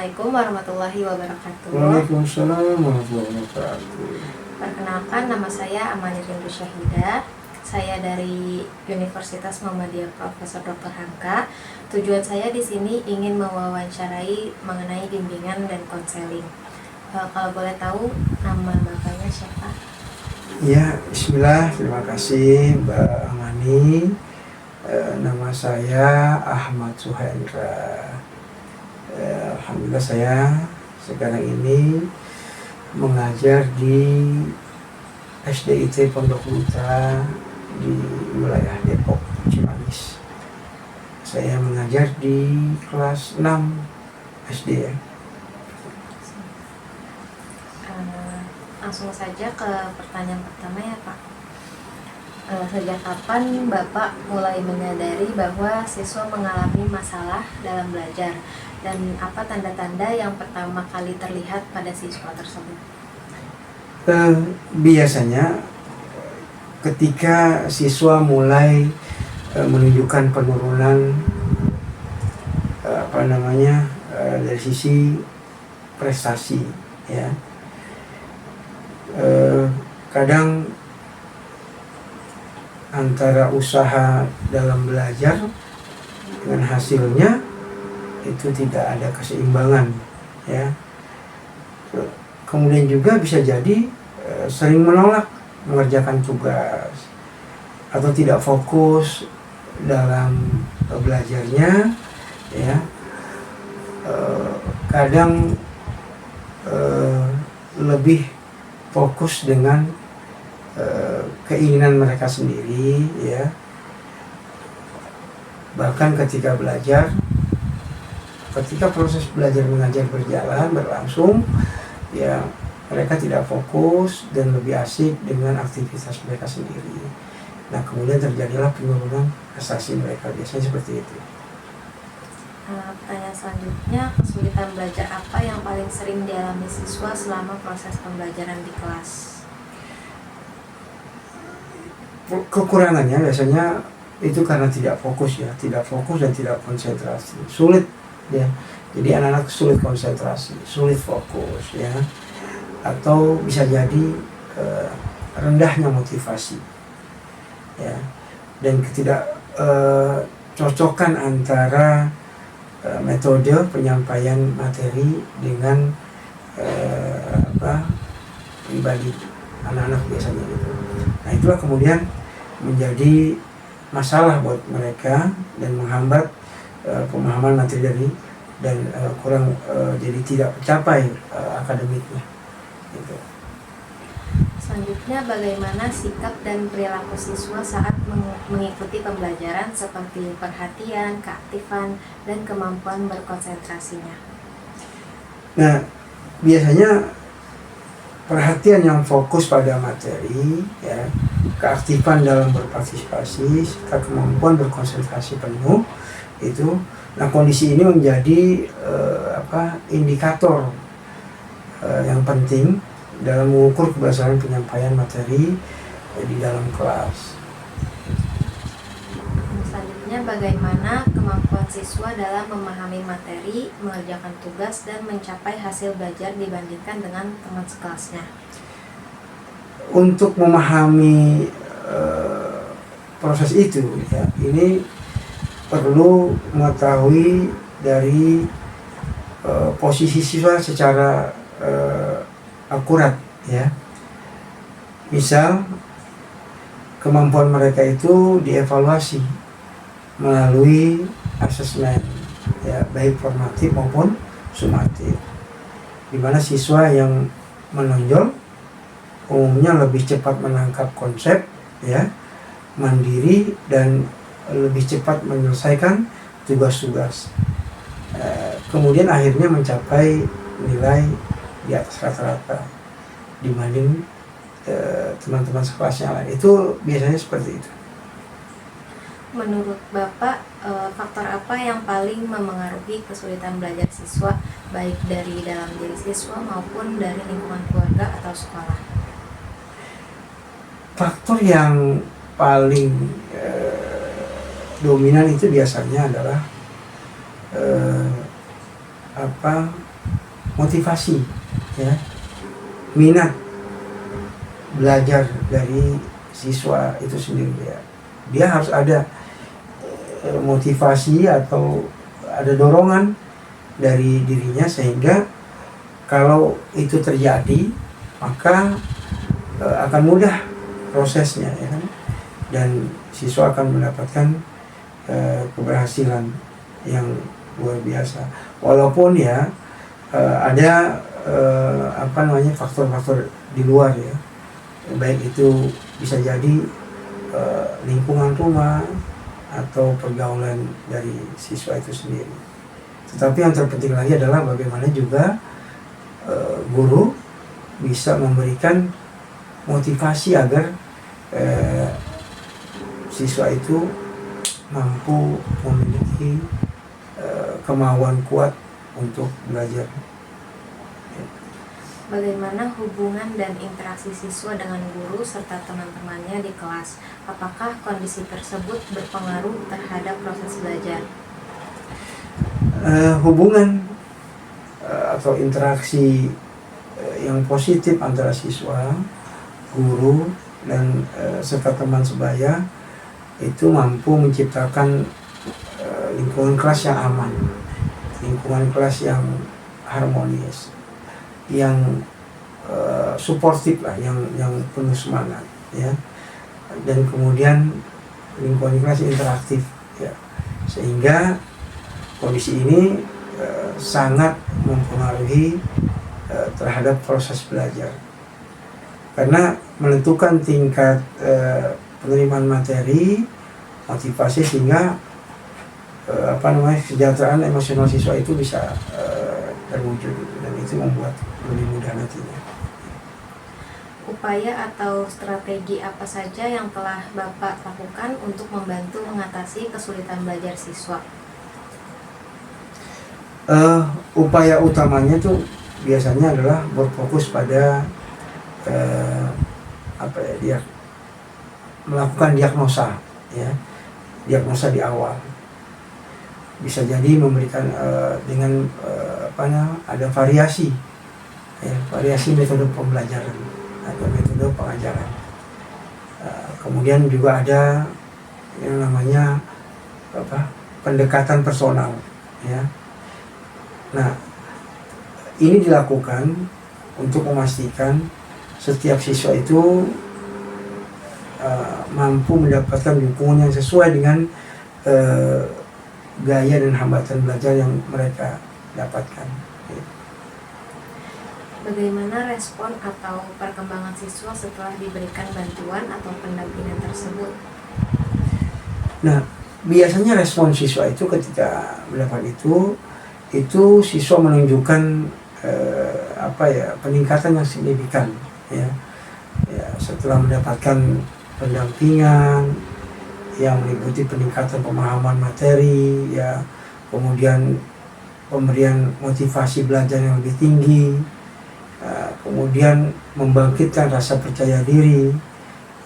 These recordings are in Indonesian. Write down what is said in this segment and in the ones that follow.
Assalamualaikum warahmatullahi wabarakatuh. Waalaikumsalam warahmatullahi wabarakatuh. Perkenalkan, nama saya Amani Rindu Syahidah. Saya dari Universitas Muhammadiyah Profesor Dr. Hamka. Tujuan saya di sini ingin mewawancarai mengenai bimbingan dan konseling. Kalau boleh tahu nama bapaknya siapa? Ya, bismillah, terima kasih Mbak Amani. Nama saya Ahmad Suhendra. Alhamdulillah saya sekarang ini mengajar di SDIT Pondok Putra di wilayah Depok, Cimanggis. Saya mengajar di kelas 6 SD ya. Langsung saja ke pertanyaan pertama ya Pak. Sejak kapan Bapak mulai menyadari bahwa siswa mengalami masalah dalam belajar? Dan apa tanda-tanda yang pertama kali terlihat pada siswa tersebut? Biasanya ketika siswa mulai menunjukkan penurunan dari sisi prestasi ya, kadang antara usaha dalam belajar dengan hasilnya itu tidak ada keseimbangan ya. Kemudian juga bisa jadi sering menolak mengerjakan tugas atau tidak fokus dalam belajarnya ya. Kadang lebih fokus dengan keinginan mereka sendiri ya. Bahkan ketika proses belajar mengajar berlangsung ya, mereka tidak fokus dan lebih asik dengan aktivitas mereka sendiri. Nah, kemudian terjadilah penurunan prestasi mereka, biasanya seperti itu. Pertanyaan selanjutnya, kesulitan belajar apa yang paling sering dialami siswa selama proses pembelajaran di kelas? Kekurangannya biasanya itu karena tidak fokus dan tidak konsentrasi, sulit ya. Jadi anak-anak sulit konsentrasi, sulit fokus ya, atau bisa jadi rendahnya motivasi ya, dan ketidakcocokan antara metode penyampaian materi dengan pribadi anak-anak biasanya gitu. Nah, itulah kemudian menjadi masalah buat mereka dan menghambat pemahaman materi dan kurang jadi tidak tercapai akademiknya gitu. Selanjutnya, bagaimana sikap dan perilaku siswa saat mengikuti pembelajaran seperti perhatian, keaktifan, dan kemampuan berkonsentrasinya? Nah, biasanya perhatian yang fokus pada materi ya, keaktifan dalam berpartisipasi, serta kemampuan berkonsentrasi penuh itu. Nah, kondisi ini menjadi indikator yang penting dalam mengukur keberhasilan penyampaian materi di dalam kelas. Selanjutnya, bagaimana kemampuan siswa dalam memahami materi, mengerjakan tugas, dan mencapai hasil belajar dibandingkan dengan teman sekelasnya? Untuk memahami proses itu ya, ini perlu mengetahui dari posisi siswa secara akurat ya. Misal kemampuan mereka itu dievaluasi melalui asesmen ya, baik formatif maupun sumatif, di mana siswa yang menonjol umumnya lebih cepat menangkap konsep ya, mandiri, dan lebih cepat menyelesaikan tugas-tugas. Kemudian akhirnya mencapai nilai di atas rata-rata dibanding teman-teman sekelasnya lain. Itu biasanya seperti itu. Menurut Bapak, faktor apa yang paling memengaruhi kesulitan belajar siswa, baik dari dalam diri siswa maupun dari lingkungan keluarga atau sekolah? Faktor yang paling dominan itu biasanya adalah motivasi, ya, minat belajar dari siswa itu sendiri, ya. Dia harus ada motivasi atau ada dorongan dari dirinya, sehingga kalau itu terjadi maka akan mudah prosesnya, ya kan? Dan siswa akan mendapatkan keberhasilan yang luar biasa. Walaupun ya ada faktor-faktor di luar, ya, baik itu bisa jadi lingkungan rumah atau pergaulan dari siswa itu sendiri. Tetapi yang terpenting lagi adalah bagaimana juga guru bisa memberikan motivasi agar siswa itu mampu memiliki kemauan kuat untuk belajar. Bagaimana hubungan dan interaksi siswa dengan guru serta teman-temannya di kelas? Apakah kondisi tersebut berpengaruh terhadap proses belajar? Hubungan atau interaksi yang positif antara siswa, guru, dan serta teman sebaya itu mampu menciptakan lingkungan kelas yang aman, lingkungan kelas yang harmonis, yang suportif lah, yang penuh semangat, ya. Dan kemudian lingkungan kelas interaktif, ya, sehingga kondisi ini sangat mempengaruhi terhadap proses belajar, karena menentukan tingkat penerimaan materi, motivasi, sehingga kesejahteraan emosional siswa itu bisa terwujud, dan itu membuat lebih mudah nantinya. Upaya atau strategi apa saja yang telah Bapak lakukan untuk membantu mengatasi kesulitan belajar siswa? Upaya utamanya tuh biasanya adalah berfokus pada dia melakukan diagnosa, ya, diagnosa di awal. Bisa jadi memberikan dengan ada variasi, ya, variasi metode pembelajaran atau metode pengajaran. Kemudian juga ada yang namanya pendekatan personal, ya. Nah, ini dilakukan untuk memastikan setiap siswa itu mampu mendapatkan dukungan yang sesuai dengan gaya dan hambatan belajar yang mereka dapatkan. Bagaimana respon atau perkembangan siswa setelah diberikan bantuan atau pendampingan tersebut? Nah, biasanya respon siswa itu ketika mendapat itu siswa menunjukkan peningkatan yang signifikan, ya. Setelah mendapatkan pendampingan yang meliputi peningkatan pemahaman materi, ya, kemudian pemberian motivasi belajar yang lebih tinggi, kemudian membangkitkan rasa percaya diri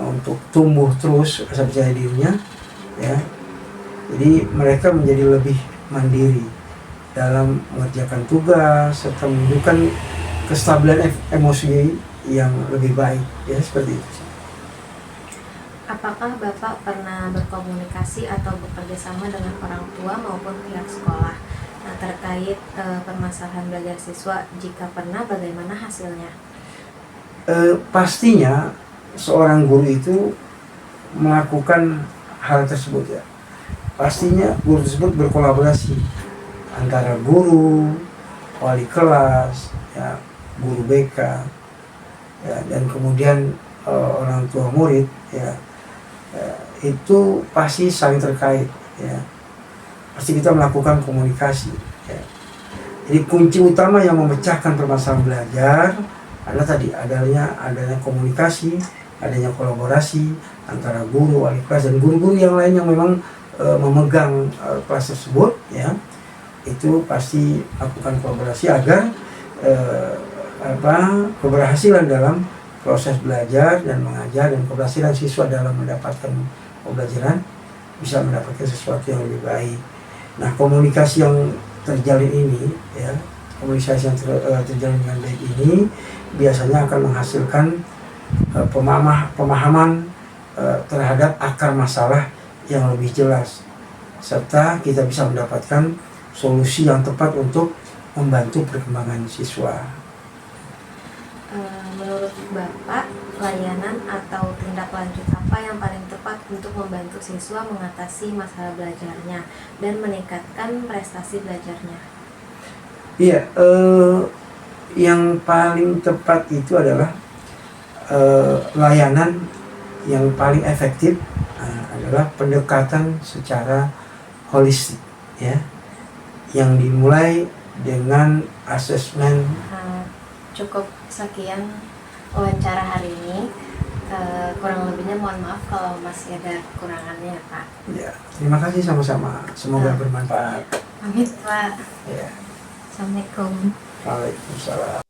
untuk tumbuh terus rasa percaya dirinya, ya. Jadi mereka menjadi lebih mandiri dalam mengerjakan tugas serta menunjukkan kestabilan emosi yang lebih baik, ya, seperti itu. Apakah Bapak pernah berkomunikasi atau bekerja sama dengan orang tua maupun pihak sekolah terkait permasalahan belajar siswa? Jika pernah, bagaimana hasilnya? Pastinya seorang guru itu melakukan hal tersebut, ya. Pastinya guru tersebut berkolaborasi antara guru, wali kelas, ya, guru BK, ya, dan kemudian orang tua murid, ya. Itu pasti saling terkait, ya. Pasti kita melakukan komunikasi, ya. Jadi kunci utama yang memecahkan permasalahan belajar adalah tadi adanya komunikasi, adanya kolaborasi antara guru, wali kelas, dan guru-guru yang lain yang memang memegang kelas tersebut, ya. Itu pasti lakukan kolaborasi agar keberhasilan dalam proses belajar dan mengajar dan keberhasilan siswa dalam mendapatkan pembelajaran bisa mendapatkan sesuatu yang lebih baik. Nah, komunikasi yang terjalin ini, ya, komunikasi yang terjalin dengan baik ini biasanya akan menghasilkan pemahaman terhadap akar masalah yang lebih jelas, serta kita bisa mendapatkan solusi yang tepat untuk membantu perkembangan siswa. Menurut Bapak, layanan atau tindak lanjut apa yang paling tepat untuk membantu siswa mengatasi masalah belajarnya dan meningkatkan prestasi belajarnya? Iya, yang paling tepat itu adalah layanan yang paling efektif adalah pendekatan secara holistik, ya, yang dimulai dengan asesmen. Cukup sekian wawancara hari ini. Kurang lebihnya mohon maaf kalau masih ada kekurangannya, Pak. Ya, terima kasih sama-sama. Semoga bermanfaat. Pamit, Pak. Ya. Assalamualaikum. Waalaikumsalam.